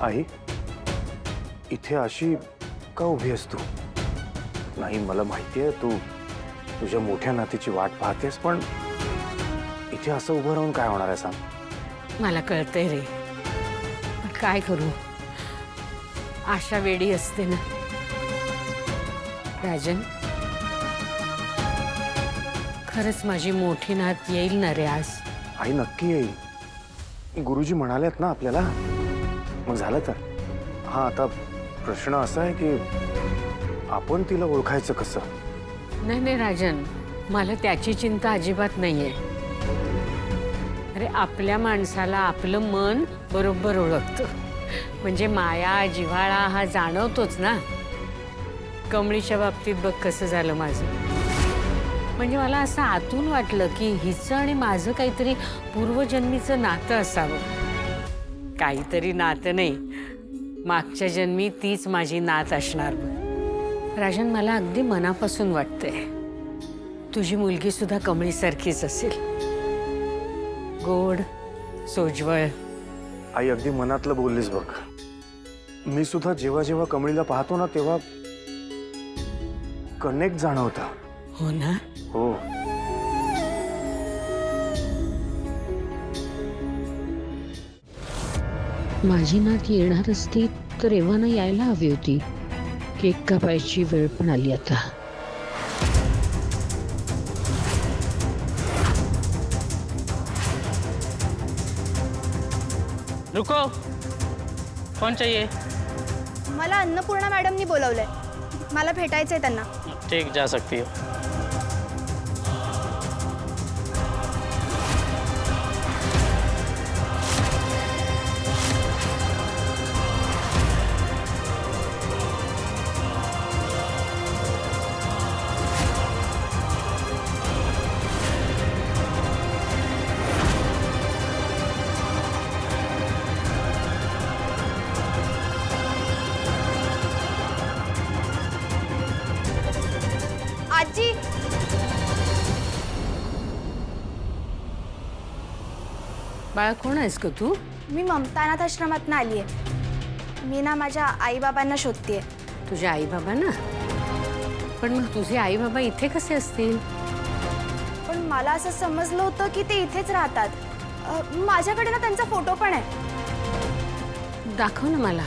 आई, इथे अशी का उभी आहेस तू? नाही, मला माहिती आहे तू तुझ्या मोठ्या नातीची वाट पाहतेस, पण इथे असं उभं राहून काय होणार आहे सांग? मला कळतंय रे, पण काय करू? आशा वेडी असते ना. राजन, खरंच माझी मोठी नात येईल ना रे आज? आई नक्की येईल. गुरुजी म्हणालेत ना आपल्याला. मग झालं तर. हा, आता प्रश्न असा आहे की आपण तिला ओळखायचं कसं? नाही नाही राजन, मला त्याची चिंता अजिबात नाहीये. अरे आपल्या माणसाला आपलं मन बरोबर ओळखतं. म्हणजे माया जिव्हाळा हा जाणवतोच ना. कमळीच्या बाबतीत बघ कसं झालं माझं. म्हणजे मला असं आतून वाटलं की हिचं आणि माझं काहीतरी पूर्वजन्मीचं नातं असावं. काहीतरी नातं नाही, मागच्या जन्मी तीच माझी नात असणार बघ. राजन, मला अगदी मनापासून वाटतंय तुझी मुलगी सुद्धा कमळीसारखीच असेल. गोड, सोज्वळ. आई अगदी मनातलं बोललीस बघ. मी सुद्धा जेव्हा जेव्हा कमळीला पाहतो ना तेव्हा कनेक्ट जाणवतं. हो ना? हो. माझी नात येणार असती तर एव्हाना यायला हवी होती. केक कापायची वेळ पण आली आता. रुको, कौन चाहिए? मला अन्नपूर्णा मॅडमनी बोलवलंय. मला भेटायचंय त्यांना. ठीक, जा सकती हो. आजी, बाळा, कोण आहेस का तू? मी ममतानाथ आश्रमातनं आलीये. मी ना माझ्या आईबाबांना शोधतेय. तुझे आई बाबा ना? पण मग तुझे आई बाबा इथे कसे असतील? पण मला असं समजलं होतं की ते इथेच राहतात. माझ्याकडे ना त्यांचा फोटो पण आहे. दाखव ना मला.